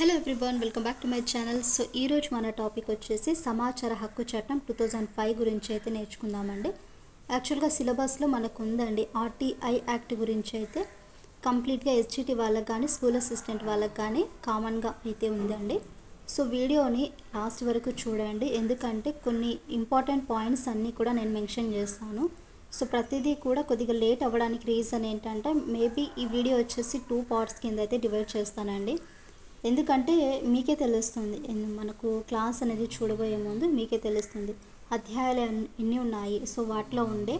Hello everyone, welcome back to my channel. So ఈరోజు మన topic వచ్చేసి సమాచార హక్కు చట్టం 2005 గురించి అయితే నేర్చుకుందామండి. యాక్చువల్గా సిలబస్లో మనకు ఉందండి ఆర్టీఐ యాక్ట్ గురించి అయితే కంప్లీట్గా ఎస్జిటి వాళ్ళకి కానీ స్కూల్ అసిస్టెంట్ వాళ్ళకి కానీ కామన్గా అయితే ఉందండి. సో వీడియోని లాస్ట్ వరకు చూడండి, ఎందుకంటే కొన్ని ఇంపార్టెంట్ పాయింట్స్ అన్నీ కూడా నేను మెన్షన్ చేస్తాను. సో ప్రతిదీ కూడా కొద్దిగా లేట్ అవ్వడానికి రీజన్ ఏంటంటే మేబీ ఈ వీడియో వచ్చేసి 2 పార్ట్స్ కింద అయితే డివైడ్ చేస్తానండి. ఎందుకంటే మీకే తెలుస్తుంది, మనకు క్లాస్ అనేది చూడబోయే ముందు మీకే తెలుస్తుంది అధ్యాయాలు ఎన్ని ఉన్నాయి, సో వాటిలో ఉండే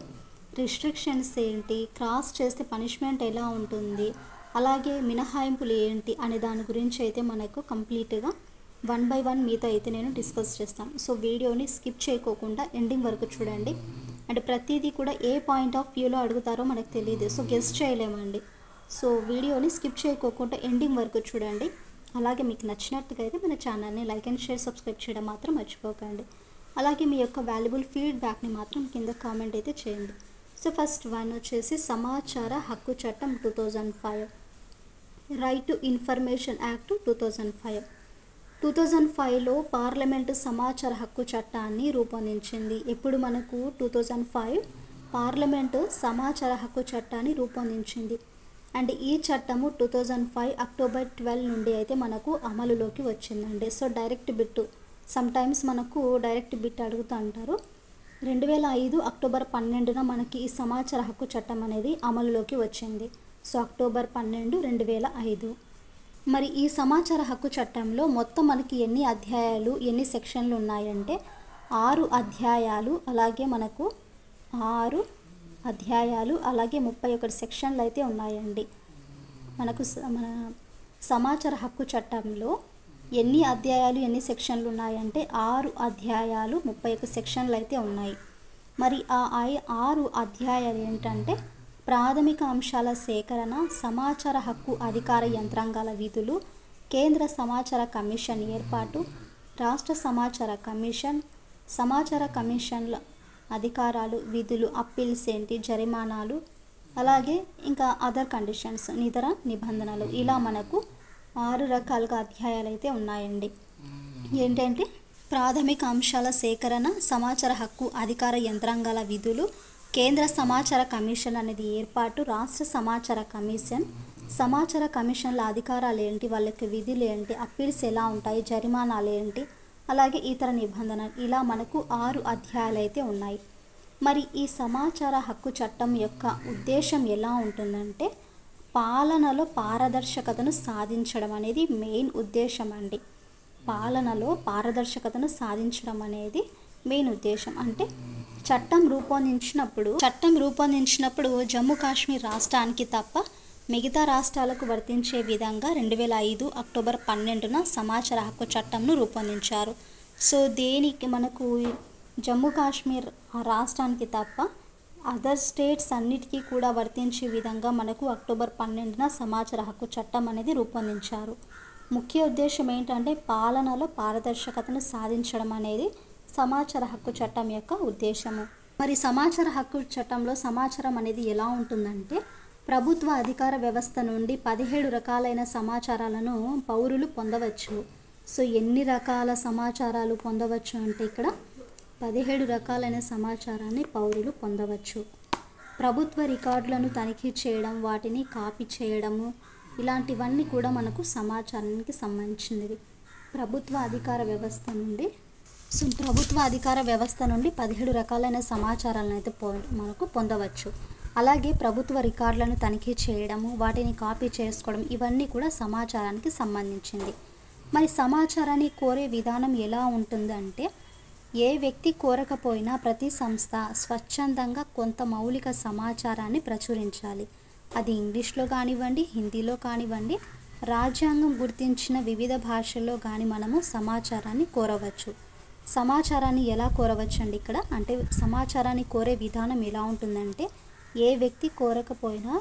రిస్ట్రిక్షన్స్ ఏంటి, క్రాస్ చేస్తే పనిష్మెంట్ ఎలా ఉంటుంది, అలాగే మినహాయింపులు ఏంటి అనే దాని గురించి అయితే మనకు కంప్లీట్గా 1 by 1 మీతో అయితే నేను డిస్కస్ చేస్తాను. సో వీడియోని స్కిప్ చేయకోకుండా ఎండింగ్ వరకు చూడండి. అంటే ప్రతిదీ కూడా ఏ పాయింట్ ఆఫ్ వ్యూలో అడుగుతారో మనకు తెలియదు, సో గెస్ట్ చేయలేమండి. సో వీడియోని స్కిప్ చేయకోకుండా ఎండింగ్ వరకు చూడండి. అలాగే మీకు నచ్చినట్టుగా అయితే మన ఛానల్ని లైక్ అండ్ షేర్, సబ్స్క్రైబ్ చేయడం మాత్రం మర్చిపోకండి. అలాగే మీ యొక్క వాల్యుబుల్ ఫీడ్బ్యాక్ని మాత్రం కింద కామెంట్ అయితే చేయండి. సో ఫస్ట్ వన్ వచ్చేసి సమాచార హక్కు చట్టం 2005, రైట్ టు ఇన్ఫర్మేషన్ యాక్ట్ 2005. 2005లో పార్లమెంటు సమాచార హక్కు చట్టాన్ని రూపొందించింది. ఇప్పుడు మనకు 2005 పార్లమెంటు సమాచార హక్కు చట్టాన్ని రూపొందించింది. అండ్ ఈ చట్టము 2005 అక్టోబర్ 12 నుండి అయితే మనకు అమలులోకి వచ్చిందండి. సో డైరెక్ట్ బిట్, సమ్టైమ్స్ మనకు డైరెక్ట్ బిట్ అడుగుతూ అంటారు. 2005 అక్టోబర్ 12న మనకి ఈ సమాచార హక్కు చట్టం అనేది అమలులోకి వచ్చింది. So October 12, 2005. మరి ఈ సమాచార హక్కు చట్టంలో మొత్తం మనకి ఎన్ని అధ్యాయాలు, ఎన్ని సెక్షన్లు ఉన్నాయంటే 6 అధ్యాయాలు, అలాగే మనకు 6 అధ్యాయాలు, అలాగే 31 సెక్షన్లు అయితే ఉన్నాయండి. మనకు మన సమాచార హక్కు చట్టంలో ఎన్ని అధ్యాయాలు, ఎన్ని సెక్షన్లు ఉన్నాయంటే 6 అధ్యాయాలు, 31 సెక్షన్లు అయితే ఉన్నాయి. మరి ఆ 6 అధ్యాయాలు ఏంటంటే ప్రాథమిక అంశాల సేకరణ, సమాచార హక్కు అధికార యంత్రాంగాల విధులు, కేంద్ర సమాచార కమిషన్ ఏర్పాటు, రాష్ట్ర సమాచార కమిషన్, సమాచార కమిషన్ల అధికారాలు, విధులు, అప్పీల్స్ ఏంటి, జరిమానాలు, అలాగే ఇంకా అదర్ కండిషన్స్, ఇతర నిబంధనలు, ఇలా మనకు 6 రకాలుగా అధ్యాయాలు అయితే ఉన్నాయండి. ఏంటంటే ప్రాథమిక అంశాల సేకరణ, సమాచార హక్కు అధికార యంత్రాంగాల విధులు, కేంద్ర సమాచార కమిషన్ అనేది ఏర్పాటు, రాష్ట్ర సమాచార కమిషన్, సమాచార కమిషన్ల అధికారాలు ఏంటి, వాళ్ళకి విధులు ఏంటి, అప్పీల్స్ ఎలా ఉంటాయి, జరిమానాలు ఏంటి, అలాగే ఇతర నిబంధనలు, ఇలా మనకు 6 అధ్యాయాలు అయితే ఉన్నాయి. మరి ఈ సమాచార హక్కు చట్టం యొక్క ఉద్దేశం ఎలా ఉంటుందంటే పాలనలో పారదర్శకతను సాధించడం అనేది మెయిన్ ఉద్దేశం అండి. పాలనలో పారదర్శకతను సాధించడం అనేది మెయిన్ ఉద్దేశం. అంటే చట్టం రూపొందించినప్పుడు జమ్మూ కాశ్మీర్ రాష్ట్రానికి తప్ప మిగతా రాష్ట్రాలకు వర్తించే విధంగా 2005 అక్టోబర్ 12న సమాచార హక్కు చట్టంను రూపొందించారు. సో దేనికి మనకు జమ్మూ కాశ్మీర్ రాష్ట్రానికి తప్ప అదర్ స్టేట్స్ అన్నిటికీ కూడా వర్తించే విధంగా మనకు అక్టోబర్ 12న సమాచార హక్కు చట్టం అనేది రూపొందించారు. ముఖ్య ఉద్దేశం ఏంటంటే పాలనలో పారదర్శకతను సాధించడం అనేది సమాచార హక్కు చట్టం యొక్క ఉద్దేశము. మరి సమాచార హక్కు చట్టంలో సమాచారం అనేది ఎలా ఉంటుందంటే ప్రభుత్వ అధికార వ్యవస్థ నుండి 17 రకాలైన సమాచారాలను పౌరులు పొందవచ్చు. సో ఎన్ని రకాల సమాచారాలు పొందవచ్చు అంటే ఇక్కడ 17 రకాలైన సమాచారాన్ని పౌరులు పొందవచ్చు. ప్రభుత్వ రికార్డులను తనిఖీ చేయడం, వాటిని కాపీ చేయడము, ఇలాంటివన్నీ కూడా మనకు సమాచారానికి సంబంధించినవి. ప్రభుత్వ అధికార వ్యవస్థ నుండి 17 రకాలైన సమాచారాలను అయితే మనకు పొందవచ్చు. అలాగే ప్రభుత్వ రికార్డులను తనిఖీ చేయడము, వాటిని కాపీ చేసుకోవడం, ఇవన్నీ కూడా సమాచారానికి సంబంధించింది. మరి సమాచారాన్ని కోరే విధానం ఎలా ఉంటుందంటే ఏ వ్యక్తి కోరకపోయినా ప్రతి సంస్థ స్వచ్ఛందంగా కొంత మౌలిక సమాచారాన్ని ప్రచురించాలి. అది ఇంగ్లీష్లో కానివ్వండి, హిందీలో కానివ్వండి, రాజ్యాంగం గుర్తించిన వివిధ భాషల్లో కానీ మనము సమాచారాన్ని కోరవచ్చు. సమాచారాన్ని ఎలా కోరవచ్చు అండి ఇక్కడ అంటే సమాచారాన్ని కోరే విధానం ఎలా ఉంటుందంటే ఏ వ్యక్తి కోరకపోయినా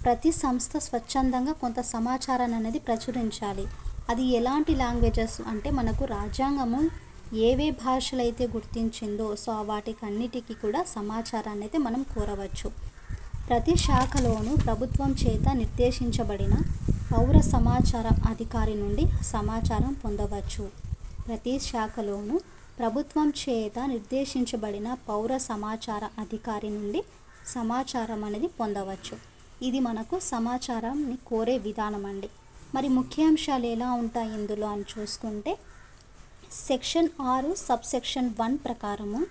ప్రతి సంస్థ స్వచ్ఛందంగా కొంత సమాచారాన్ని అనేది ప్రచురించాలి. అది ఎలాంటి లాంగ్వేజెస్ అంటే మనకు రాజ్యాంగము ఏవే భాషలు అయితే గుర్తించిందో సో వాటికి అన్నిటికీ కూడా సమాచారాన్ని అయితే మనం కోరవచ్చు. ప్రతి శాఖలోనూ ప్రభుత్వం చేత నిర్దేశించబడిన పౌర సమాచారం అధికారి నుండి సమాచారం పొందవచ్చు. ప్రతి శాఖలోనూ ప్రభుత్వం చేత నిర్దేశించబడిన పౌర సమాచార అధికారి నుండి సమాచారం అనేది పొందవచ్చు. ఇది మనకు సమాచారాన్ని కోరే విధానం అండి. మరి ముఖ్యాంశాలు ఎలా ఉంటాయి ఇందులో అని చూసుకుంటే, సెక్షన్ 6 సబ్సెక్షన్ 1 ప్రకారము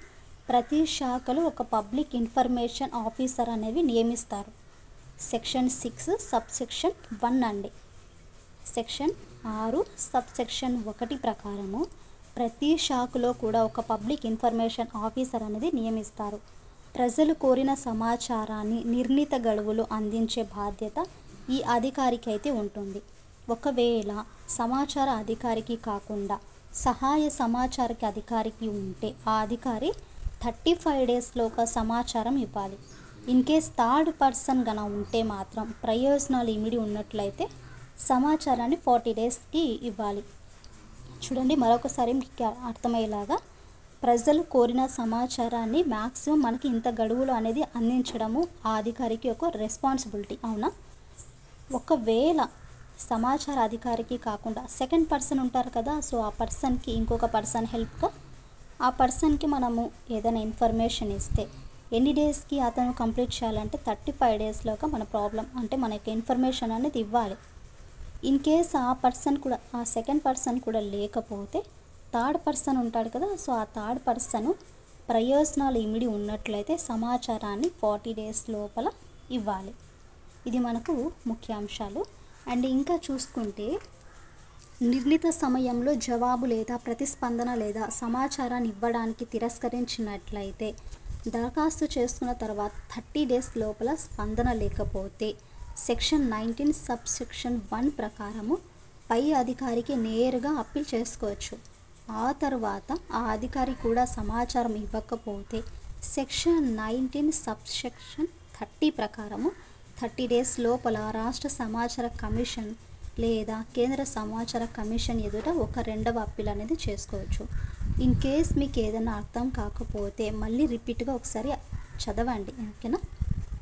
ప్రతి శాఖలో ఒక పబ్లిక్ ఇన్ఫర్మేషన్ ఆఫీసర్ అనేవి నియమిస్తారు. సెక్షన్ 6 సబ్సెక్షన్ 1 అండి. సెక్షన్ 6 సబ్సెక్షన్ 1 ప్రకారము ప్రతి శాఖలో కూడా ఒక పబ్లిక్ ఇన్ఫర్మేషన్ ఆఫీసర్ అనేది నియమిస్తారు. ప్రజలు కోరిన సమాచారాన్ని నిర్ణీత గడువులో అందించే బాధ్యత ఈ అధికారికి అయితే ఉంటుంది. ఒకవేళ సమాచార అధికారికి కాకుండా సహాయ సమాచార అధికారికి ఉంటే ఆ అధికారి 35 డేస్లో ఒక సమాచారం ఇవ్వాలి. ఇన్ కేస్ థర్డ్ పర్సన్ గన ఉంటే మాత్రం ప్రయోజనాలు ఇమిడి ఉన్నట్లయితే సమాచారాన్ని 40 డేస్కి ఇవ్వాలి. చూడండి, మరొకసారి మీకు అర్థమయ్యేలాగా, ప్రజలు కోరిన సమాచారాన్ని మ్యాక్సిమం మనకి ఇంత గడువులో అనేది అందించడము ఆ అధికారికి ఒక రెస్పాన్సిబిలిటీ. అవునా? ఒకవేళ సమాచార అధికారికి కాకుండా సెకండ్ పర్సన్ ఉంటారు కదా, సో ఆ పర్సన్కి ఇంకొక పర్సన్ హెల్ప్గా ఆ పర్సన్కి మనము ఏదైనా ఇన్ఫర్మేషన్ ఇస్తే ఎన్ని డేస్కి అతను కంప్లీట్ చేయాలంటే 35 డేస్లోగా మన ప్రాబ్లం అంటే మనకి ఇన్ఫర్మేషన్ అనేది ఇవ్వాలి. ఇన్ కేస్ ఆ పర్సన్ కూడా ఆ సెకండ్ పర్సన్ కూడా లేకపోతే థర్డ్ పర్సన్ ఉంటాడు కదా, సో ఆ థర్డ్ పర్సన్ ప్రయోజనాలు ఇమిడి ఉన్నట్లయితే సమాచారాన్ని 40 డేస్ లోపల ఇవ్వాలి. ఇది మనకు ముఖ్యాంశాలు. అండ్ ఇంకా చూసుకుంటే, నిర్ణీత సమయంలో జవాబు లేదా ప్రతిస్పందన లేదా సమాచారాన్ని ఇవ్వడానికి తిరస్కరించినట్లయితే దరఖాస్తు చేసుకున్న తర్వాత 30 డేస్ లోపల స్పందన లేకపోతే సెక్షన్ 19 సబ్సెక్షన్ 1 ప్రకారము పై అధికారికి నేరుగా అప్పీల్ చేసుకోవచ్చు. ఆ తర్వాత ఆ అధికారి కూడా సమాచారం ఇవ్వకపోతే సెక్షన్ 19 సబ్సెక్షన్ 30 ప్రకారము 30 డేస్ లోపల రాష్ట్ర సమాచార కమిషన్ లేదా కేంద్ర సమాచార కమిషన్ ఎదుట ఒక రెండవ అప్పీల్ అనేది చేసుకోవచ్చు. ఇన్ కేస్ మీకు ఏదైనా అర్థం కాకపోతే మళ్ళీ రిపీట్గా ఒకసారి చదవండి, ఓకేనా?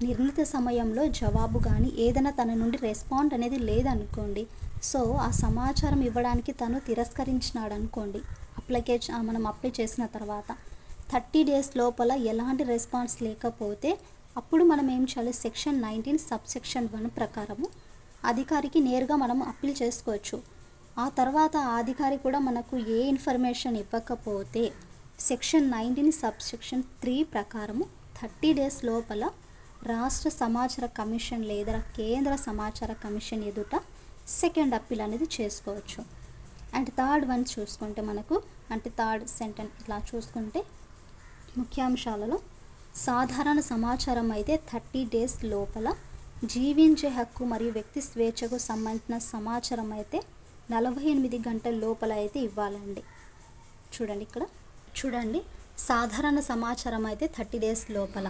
నిర్ణీత సమయంలో జవాబు కానీ ఏదైనా తన నుండి రెస్పాండ్ అనేది లేదనుకోండి, సో ఆ సమాచారం ఇవ్వడానికి తను తిరస్కరించినాడు అనుకోండి, మనం అప్లై చేసిన తర్వాత 30 డేస్ లోపల ఎలాంటి రెస్పాన్స్ లేకపోతే అప్పుడు మనం ఏం చేయాలి, సెక్షన్ 19 సబ్సెక్షన్ 1 ప్రకారము అధికారికి నేరుగా మనం అప్పీల్ చేసుకోవచ్చు. ఆ తర్వాత ఆ అధికారి కూడా మనకు ఏ ఇన్ఫర్మేషన్ ఇవ్వకపోతే సెక్షన్ 19 సబ్సెక్షన్ 3 ప్రకారము 30 డేస్ లోపల రాష్ట్ర సమాచార కమిషన్ లేదా కేంద్ర సమాచార కమిషన్ ఎదుట సెకండ్ అప్పీల్ అనేది చేసుకోవచ్చు. అండ్ థర్డ్ వన్ చూసుకుంటే మనకు థర్డ్ సెంటెన్స్ ఇట్లా చూసుకుంటే ముఖ్యాంశాలలో సాధారణ సమాచారం అయితే 30 డేస్ లోపల, జీవించే హక్కు మరియు వ్యక్తి స్వేచ్ఛకు సంబంధించిన సమాచారం అయితే 48 గంటల లోపల అయితే ఇవ్వాలండి. చూడండి సాధారణ సమాచారం అయితే 30 డేస్ లోపల,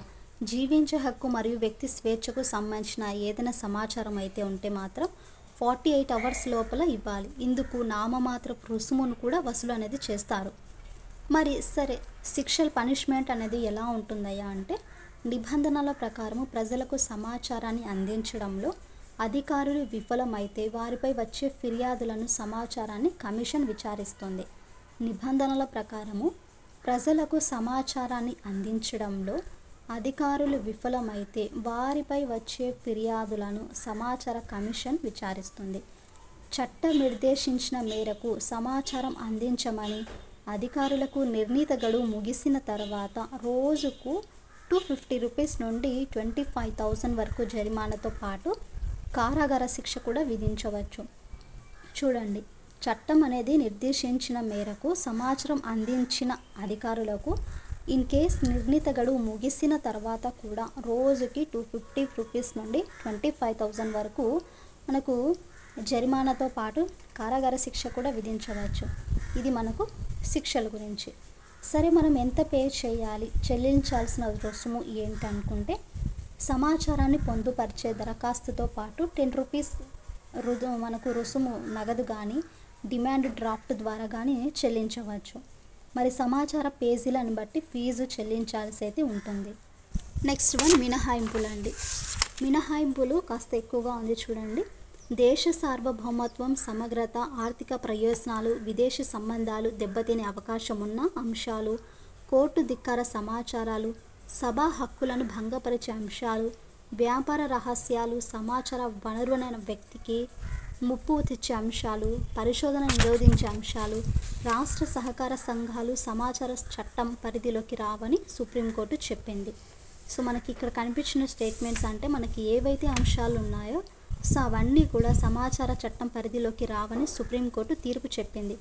జీవించే హక్కు మరియు వ్యక్తి స్వేచ్ఛకు సంబంధించిన ఏదైనా సమాచారం అయితే ఉంటే మాత్రం 48 అవర్స్ లోపల ఇవ్వాలి. ఇందుకు నామమాత్ర రుసుమును కూడా వసూలు అనేది చేస్తారు. మరి సరే, శిక్షల పనిష్మెంట్ అనేది ఎలా ఉంటుందయ్యా అంటే, నిబంధనల ప్రకారము ప్రజలకు సమాచారాన్ని అందించడంలో అధికారులు విఫలమైతే వారిపై వచ్చే ఫిర్యాదులను సమాచారాన్ని కమిషన్ విచారిస్తుంది. నిబంధనల ప్రకారము ప్రజలకు సమాచారాన్ని అందించడంలో అధికారులు విఫలమైతే వారిపై వచ్చే ఫిర్యాదులను సమాచార కమిషన్ విచారిస్తుంది. చట్టం నిర్దేశించిన మేరకు సమాచారం అందించమని అధికారులకు నిర్ణీత గడువు ముగిసిన తర్వాత రోజుకు 250 రూపీస్ నుండి 25,000 వరకు జరిమానాతో పాటు కారాగార శిక్ష కూడా విధించవచ్చు. చూడండి, చట్టం అనేది నిర్దేశించిన మేరకు సమాచారం అందించిన అధికారులకు ఇన్ కేస్ నిర్ణీత గడువు ముగిసిన తర్వాత కూడా రోజుకి 250 రూపీస్ నుండి 25,000 వరకు మనకు జరిమానాతో పాటు కారాగార శిక్ష కూడా విధించవచ్చు. ఇది మనకు శిక్షల గురించి. సరే, మనం ఎంత పే చేయాలి, చెల్లించాల్సిన రుసుము ఏంటి అనుకుంటే, సమాచారాన్ని పొందుపరిచే దరఖాస్తుతో పాటు 10 రూపీస్ మనకు రుసుము నగదు కానీ డిమాండ్ డ్రాఫ్ట్ ద్వారా కానీ చెల్లించవచ్చు. మరి సమాచార పేజీలను బట్టి ఫీజు చెల్లించాల్సి అయితే ఉంటుంది. నెక్స్ట్ వన్ మినహాయింపులు అండి. మినహాయింపులు కాస్త ఎక్కువగా ఉంది చూడండి. దేశ సార్వభౌమత్వం, సమగ్రత, ఆర్థిక ప్రయోజనాలు, విదేశీ సంబంధాలు దెబ్బతినే అవకాశం ఉన్న అంశాలు, కోర్టు ధిక్కార సమాచారాలు, సభా హక్కులను భంగపరిచే అంశాలు, వ్యాపార రహస్యాలు, సమాచార వనరులైన వ్యక్తికి ముప్పు తెచ్చే అంశాలు, పరిశోధన నిరోధించే అంశాలు, రాష్ట్ర సహకార సంఘాలు సమాచార చట్టం పరిధిలోకి రావని సుప్రీంకోర్టు చెప్పింది. సో మనకి ఇక్కడ కనిపించిన స్టేట్మెంట్స్ అంటే మనకి ఏవైతే అంశాలు ఉన్నాయో సో అవన్నీ కూడా సమాచార చట్టం పరిధిలోకి రావని సుప్రీంకోర్టు తీర్పు చెప్పింది.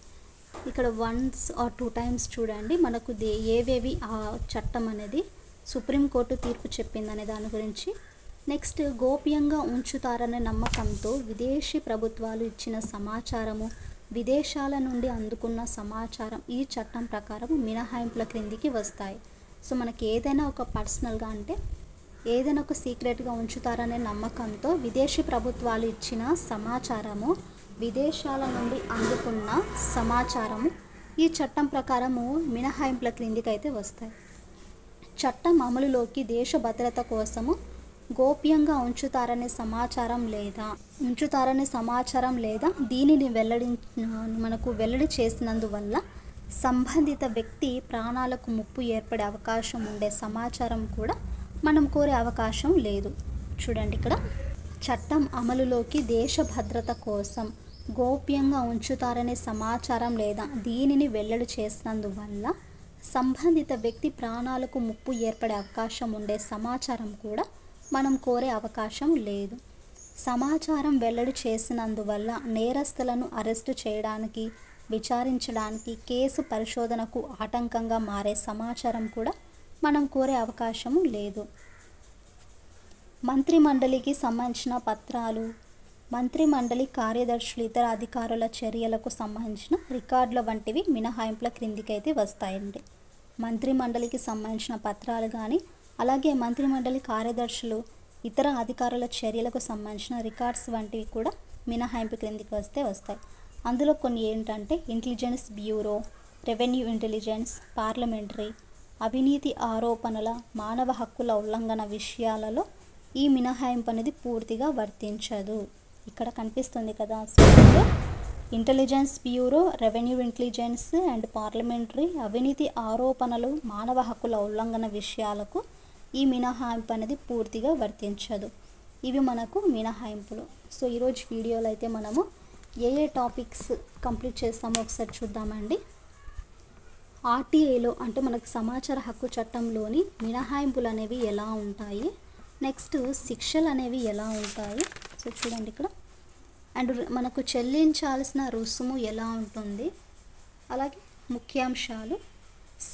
ఇక్కడ 1 or 2 టైమ్స్ చూడండి మనకు ఏవేవి ఆ చట్టం అనేది సుప్రీంకోర్టు తీర్పు చెప్పింది అనే దాని గురించి. నెక్స్ట్, గోప్యంగా ఉంచుతారనే నమ్మకంతో విదేశీ ప్రభుత్వాలు ఇచ్చిన సమాచారము, విదేశాల నుండి అందుకున్న సమాచారం ఈ చట్టం ప్రకారం మినహాయింపుల క్రిందికి వస్తాయి. సో మనకి ఏదైనా ఒక పర్సనల్గా అంటే ఏదైనా ఒక సీక్రెట్గా ఉంచుతారనే నమ్మకంతో విదేశీ ప్రభుత్వాలు ఇచ్చిన సమాచారము, విదేశాల నుండి అందుకున్న సమాచారము ఈ చట్టం ప్రకారము మినహాయింపుల క్రిందికి అయితే వస్తాయి. చట్టం అమలులోకి దేశ భద్రత కోసము గోప్యంగా ఉంచుతారనే సమాచారం లేదా దీనిని వెల్లడి చేసినందువల్ల సంబంధిత వ్యక్తి ప్రాణాలకు ముప్పు ఏర్పడే అవకాశం ఉండే సమాచారం కూడా మనం కోరే అవకాశం లేదు. చూడండి ఇక్కడ చట్టం అమలులోకి దేశ భద్రత కోసం గోప్యంగా ఉంచుతారనే సమాచారం లేదా దీనిని వెల్లడి చేసినందువల్ల సంబంధిత వ్యక్తి ప్రాణాలకు ముప్పు ఏర్పడే అవకాశం ఉండే సమాచారం కూడా మనం కోరే అవకాశం లేదు. సమాచారం వెల్లడి చేసినందువల్ల నేరస్తులను అరెస్టు చేయడానికి, విచారించడానికి, కేసు పరిశోధనకు ఆటంకంగా మారే సమాచారం కూడా మనం కోరే అవకాశం లేదు. మంత్రిమండలికి సంబంధించిన పత్రాలు, మంత్రిమండలి కార్యదర్శులు, ఇతర అధికారుల చర్యలకు సంబంధించిన రికార్డుల వంటివి మినహాయింపుల క్రిందికి అయితే వస్తాయండి. మంత్రిమండలికి సంబంధించిన పత్రాలు కానీ అలాగే మంత్రిమండలి కార్యదర్శులు, ఇతర అధికారుల చర్యలకు సంబంధించిన రికార్డ్స్ వంటివి కూడా మినహాయింపు క్రిందికి వస్తాయి. అందులో కొన్ని ఏంటంటే intelligence bureau, revenue intelligence, parliamentary, అవినీతి ఆరోపణల, మానవ హక్కుల ఉల్లంఘన విషయాలలో ఈ మినహాయింపు అనేది పూర్తిగా వర్తించదు. ఇక్కడ కనిపిస్తుంది కదా, intelligence bureau, revenue intelligence and parliamentary, అవినీతి ఆరోపణలు, మానవ హక్కుల ఉల్లంఘన విషయాలకు ఈ మినహాయింపు అనేది పూర్తిగా వర్తించదు. ఇవి మనకు మినహాయింపులు. సో ఈరోజు వీడియోలో అయితే మనము ఏ టాపిక్స్ కంప్లీట్ చేస్తామో ఒకసారి చూద్దామండి. ఆర్టీఐలో అంటే మనకు సమాచార హక్కు చట్టంలోని మినహాయింపులు అనేవి ఎలా ఉంటాయి, నెక్స్ట్ శిక్షలు అనేవి ఎలా ఉంటాయి. సో చూడండి ఇక్కడ అండ్ మనకు చెల్లించాల్సిన రుసుము ఎలా ఉంటుంది, అలాగే ముఖ్యాంశాలు,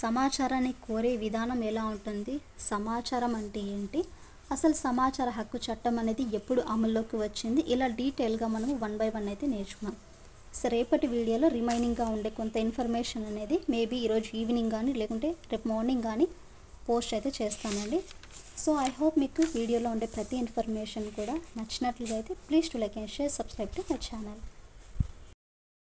సమాచారాన్ని కోరే విధానం ఎలా ఉంటుంది, సమాచారం అంటే ఏంటి, అసలు సమాచార హక్కు చట్టం అనేది ఎప్పుడు అమల్లోకి వచ్చింది, ఇలా డీటెయిల్గా మనము 1 by 1 అయితే నేర్చుకున్నాం. సో రేపటి వీడియోలో రిమైనింగ్గా ఉండే కొంత ఇన్ఫర్మేషన్ అనేది మేబీ ఈరోజు ఈవినింగ్ కానీ లేకుంటే రేపు మార్నింగ్ కానీ పోస్ట్ అయితే చేస్తానండి. సో ఐ హోప్ మీకు వీడియోలో ఉండే ప్రతి ఇన్ఫర్మేషన్ కూడా నచ్చినట్లుగా అయితే please to like and share, subscribe to my channel.